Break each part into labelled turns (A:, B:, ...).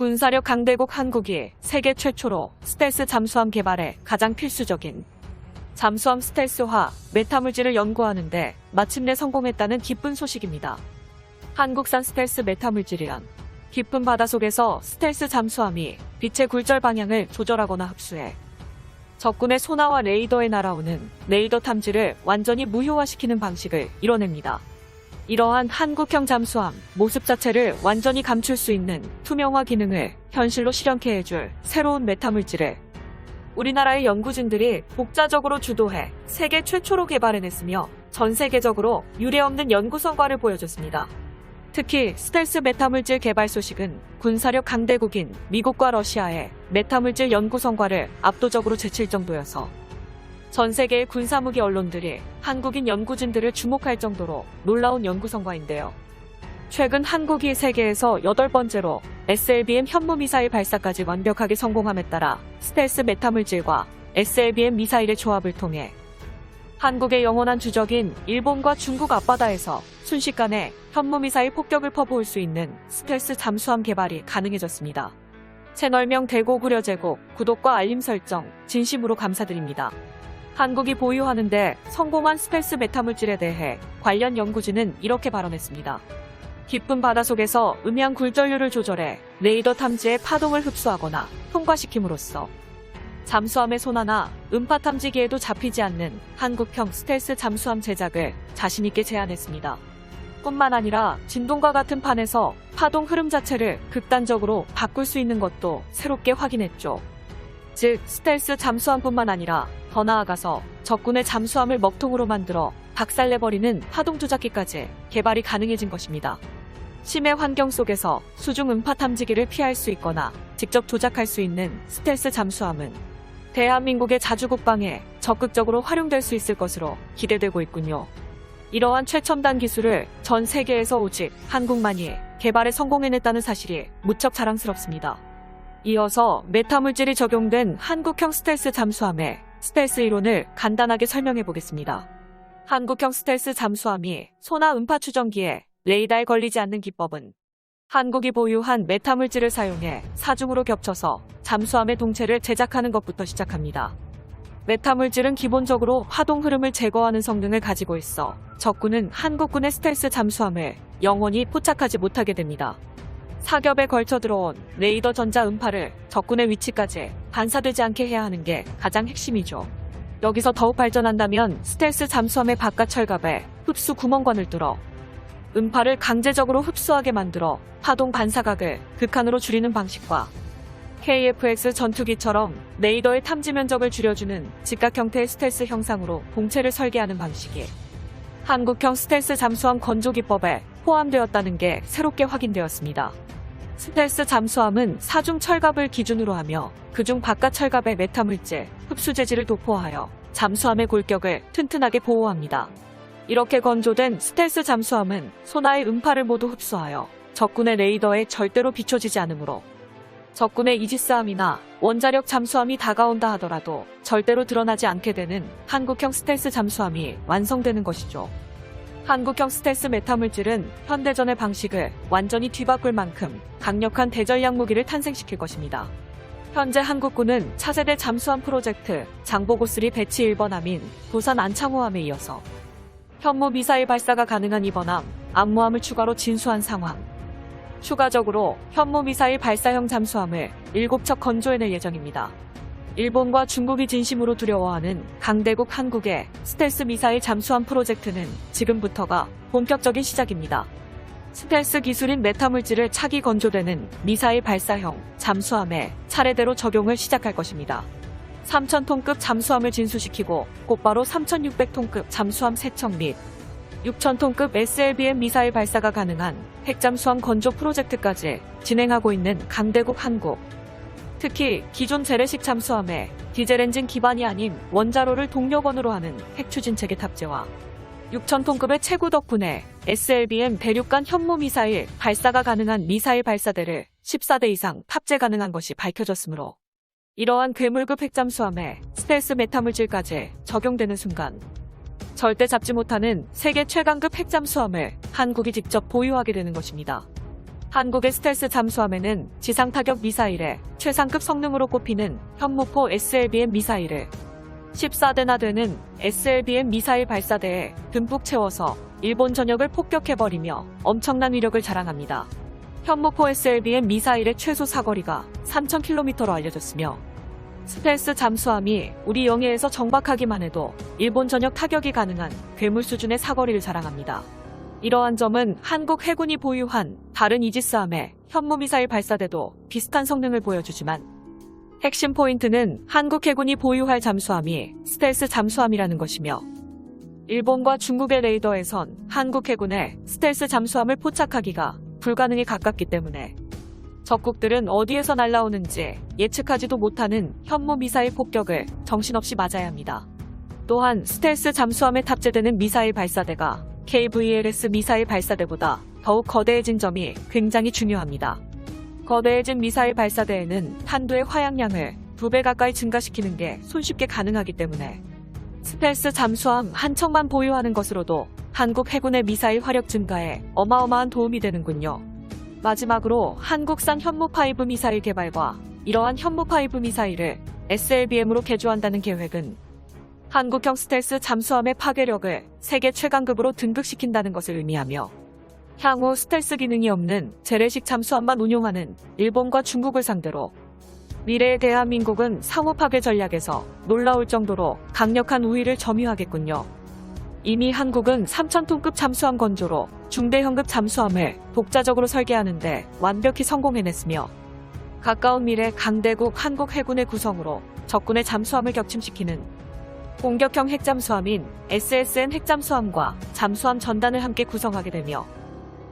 A: 군사력 강대국 한국이 세계 최초로 스텔스 잠수함 개발에 가장 필수적인 잠수함 스텔스화 메타물질을 연구하는데 마침내 성공했다는 기쁜 소식입니다. 한국산 스텔스 메타물질이란 깊은 바다속에서 스텔스 잠수함이 빛의 굴절 방향을 조절하거나 흡수해 적군의 소나와 레이더에 날아오는 레이더 탐지를 완전히 무효화시키는 방식을 이뤄냅니다. 이러한 한국형 잠수함 모습 자체를 완전히 감출 수 있는 투명화 기능을 현실로 실현케 해줄 새로운 메타물질을 우리나라의 연구진들이 독자적으로 주도해 세계 최초로 개발해냈으며 전 세계적으로 유례없는 연구 성과를 보여줬습니다. 특히 스텔스 메타물질 개발 소식은 군사력 강대국인 미국과 러시아의 메타물질 연구 성과를 압도적으로 제칠 정도여서 전 세계의 군사무기 언론들이 한국인 연구진들을 주목할 정도로 놀라운 연구 성과인데요. 최근 한국이 세계에서 8번째로 SLBM 현무미사일 발사까지 완벽하게 성공함에 따라 스텔스 메타물질과 SLBM 미사일의 조합을 통해 한국의 영원한 주적인 일본과 중국 앞바다에서 순식간에 현무미사일 폭격을 퍼부을 수 있는 스텔스 잠수함 개발이 가능해졌습니다. 채널명 대고구려 제국, 구독과 알림 설정 진심으로 감사드립니다. 한국이 보유하는데 성공한 스텔스 메타물질에 대해 관련 연구진은 이렇게 발언했습니다. 깊은 바다속에서 음향 굴절률을 조절해 레이더 탐지의 파동을 흡수하거나 통과시킴으로써 잠수함의 소나나 음파 탐지기에도 잡히지 않는 한국형 스텔스 잠수함 제작을 자신있게 제안했습니다. 뿐만 아니라 진동과 같은 판에서 파동 흐름 자체를 극단적으로 바꿀 수 있는 것도 새롭게 확인했죠. 즉 스텔스 잠수함뿐만 아니라 더 나아가서 적군의 잠수함을 먹통으로 만들어 박살내버리는 파동 조작기까지 개발이 가능해진 것입니다. 심해 환경 속에서 수중 음파 탐지기를 피할 수 있거나 직접 조작할 수 있는 스텔스 잠수함은 대한민국의 자주국방에 적극적으로 활용될 수 있을 것으로 기대되고 있군요. 이러한 최첨단 기술을 전 세계에서 오직 한국만이 개발에 성공해냈다는 사실이 무척 자랑스럽습니다. 이어서 메타물질이 적용된 한국형 스텔스 잠수함의 스텔스 이론을 간단하게 설명해 보겠습니다. 한국형 스텔스 잠수함이 소나 음파 추정기에 레이더에 걸리지 않는 기법은 한국이 보유한 메타물질을 사용해 사중으로 겹쳐서 잠수함의 동체를 제작하는 것부터 시작합니다. 메타물질은 기본적으로 파동 흐름을 제거하는 성능을 가지고 있어 적군은 한국군의 스텔스 잠수함을 영원히 포착하지 못하게 됩니다. 사겹에 걸쳐 들어온 레이더 전자 음파를 적군의 위치까지 반사되지 않게 해야 하는 게 가장 핵심이죠. 여기서 더욱 발전한다면 스텔스 잠수함의 바깥 철갑에 흡수 구멍관을 뚫어 음파를 강제적으로 흡수하게 만들어 파동 반사각을 극한으로 줄이는 방식과 KF-X 전투기처럼 레이더의 탐지 면적을 줄여주는 직각 형태의 스텔스 형상으로 봉체를 설계하는 방식이 한국형 스텔스 잠수함 건조 기법에 포함되었다는 게 새롭게 확인되었습니다. 스텔스 잠수함은 사중 철갑을 기준으로 하며 그중 바깥 철갑의 메타물질, 흡수 재질을 도포하여 잠수함의 골격을 튼튼하게 보호합니다. 이렇게 건조된 스텔스 잠수함은 소나의 음파를 모두 흡수하여 적군의 레이더에 절대로 비춰지지 않으므로 적군의 이지스함이나 원자력 잠수함이 다가온다 하더라도 절대로 드러나지 않게 되는 한국형 스텔스 잠수함이 완성되는 것이죠. 한국형 스텔스 메타물질은 현대전의 방식을 완전히 뒤바꿀 만큼 강력한 대전략 무기를 탄생시킬 것입니다. 현재 한국군은 차세대 잠수함 프로젝트 장보고3 배치 1번 함인 부산 안창호함에 이어서 현무 미사일 발사가 가능한 이번 함, 암무함을 추가로 진수한 상황. 추가적으로 현무 미사일 발사형 잠수함을 7척 건조해낼 예정입니다. 일본과 중국이 진심으로 두려워하는 강대국 한국의 스텔스 미사일 잠수함 프로젝트는 지금부터가 본격적인 시작입니다. 스텔스 기술인 메타물질을 차기 건조되는 미사일 발사형 잠수함에 차례대로 적용을 시작할 것입니다. 3,000톤급 잠수함을 진수시키고 곧바로 3,600톤급 잠수함 3척 및 6,000톤급 SLBM 미사일 발사가 가능한 핵잠수함 건조 프로젝트까지 진행하고 있는 강대국 한국. 특히 기존 재래식 잠수함에 디젤 엔진 기반이 아닌 원자로를 동력원으로 하는 핵추진체계 탑재와 6,000톤급의 체구 덕분에 SLBM 대륙간 현무 미사일 발사가 가능한 미사일 발사대를 14대 이상 탑재 가능한 것이 밝혀졌으므로 이러한 괴물급 핵잠수함에 스텔스 메타물질까지 적용되는 순간 절대 잡지 못하는 세계 최강급 핵잠수함을 한국이 직접 보유하게 되는 것입니다. 한국의 스텔스 잠수함에는 지상 타격 미사일의 최상급 성능으로 꼽히는 현무포 SLBM 미사일을 14대나 되는 SLBM 미사일 발사대에 듬뿍 채워서 일본 전역을 폭격해버리며 엄청난 위력을 자랑합니다. 현무포 SLBM 미사일의 최소 사거리가 3,000km로 알려졌으며 스텔스 잠수함이 우리 영해에서 정박하기만 해도 일본 전역 타격이 가능한 괴물 수준의 사거리를 자랑합니다. 이러한 점은 한국 해군이 보유한 다른 이지스함의 현무미사일 발사대도 비슷한 성능을 보여주지만 핵심 포인트는 한국 해군이 보유할 잠수함이 스텔스 잠수함이라는 것이며 일본과 중국의 레이더에선 한국 해군의 스텔스 잠수함을 포착하기가 불가능에 가깝기 때문에 적국들은 어디에서 날아오는지 예측하지도 못하는 현무 미사일 폭격을 정신없이 맞아야 합니다. 또한 스텔스 잠수함에 탑재되는 미사일 발사대가 KVLS 미사일 발사대보다 더욱 거대해진 점이 굉장히 중요합니다. 거대해진 미사일 발사대에는 탄두의 화약량을 2배 가까이 증가시키는 게 손쉽게 가능하기 때문에 스텔스 잠수함 한 척만 보유하는 것으로도 한국 해군의 미사일 화력 증가에 어마어마한 도움이 되는군요. 마지막으로 한국산 현무5 미사일 개발과 이러한 현무5 미사일을 SLBM으로 개조한다는 계획은 한국형 스텔스 잠수함의 파괴력을 세계 최강급으로 등극시킨다는 것을 의미하며 향후 스텔스 기능이 없는 재래식 잠수함만 운용하는 일본과 중국을 상대로 미래의 대한민국은 상호 파괴 전략에서 놀라울 정도로 강력한 우위를 점유하겠군요. 이미 한국은 3,000톤급 잠수함 건조로 중대형급 잠수함을 독자적으로 설계하는데 완벽히 성공해냈으며 가까운 미래 강대국 한국 해군의 구성으로 적군의 잠수함을 격침시키는 공격형 핵잠수함인 SSN 핵잠수함과 잠수함 전단을 함께 구성하게 되며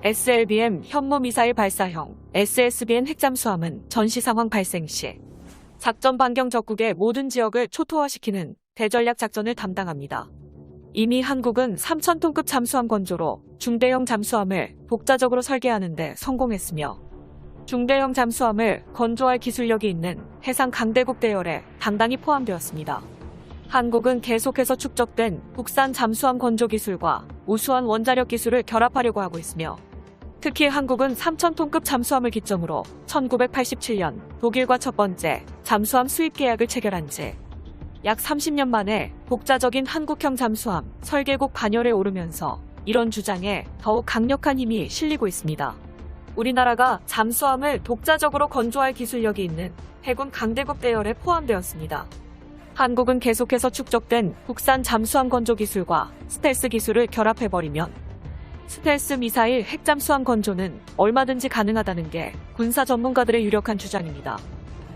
A: SLBM 현무미사일 발사형 SSBN 핵잠수함은 전시상황 발생 시 작전 반경 적국의 모든 지역을 초토화시키는 대전략 작전을 담당합니다. 이미 한국은 3,000톤급 잠수함 건조로 중대형 잠수함을 독자적으로 설계하는 데 성공했으며 중대형 잠수함을 건조할 기술력이 있는 해상 강대국 대열에 당당히 포함되었습니다. 한국은 계속해서 축적된 국산 잠수함 건조 기술과 우수한 원자력 기술을 결합하려고 하고 있으며 특히 한국은 3,000톤급 잠수함을 기점으로 1987년 독일과 첫 번째 잠수함 수입 계약을 체결한 지 약 30년 만에 독자적인 한국형 잠수함 설계국 반열에 오르면서 이런 주장에 더욱 강력한 힘이 실리고 있습니다. 우리나라가 잠수함을 독자적으로 건조할 기술력이 있는 해군 강대국 대열에 포함되었습니다. 한국은 계속해서 축적된 국산 잠수함 건조 기술과 스텔스 기술을 결합해버리면 스텔스 미사일 핵잠수함 건조는 얼마든지 가능하다는 게 군사 전문가들의 유력한 주장입니다.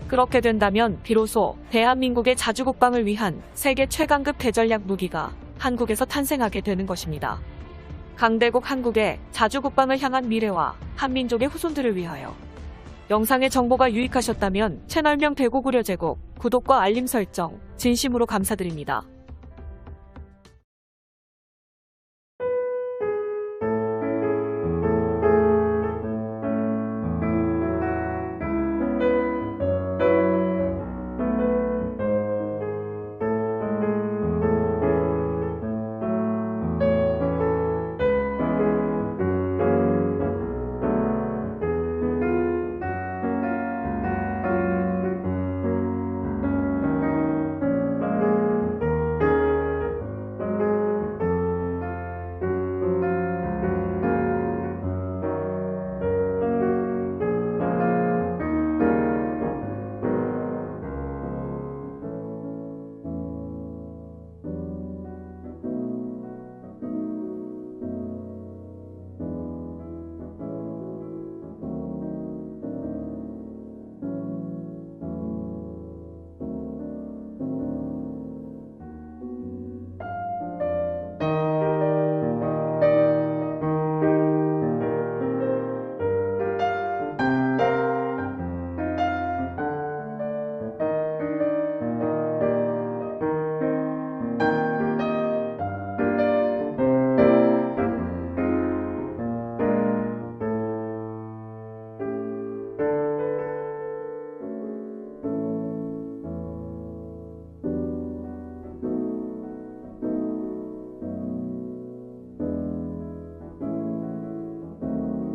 A: 그렇게 된다면 비로소 대한민국의 자주국방을 위한 세계 최강급 대전략 무기가 한국에서 탄생하게 되는 것입니다. 강대국 한국의 자주국방을 향한 미래와 한민족의 후손들을 위하여 영상의 정보가 유익하셨다면 채널명 대고구려제국 구독과 알림 설정 진심으로 감사드립니다.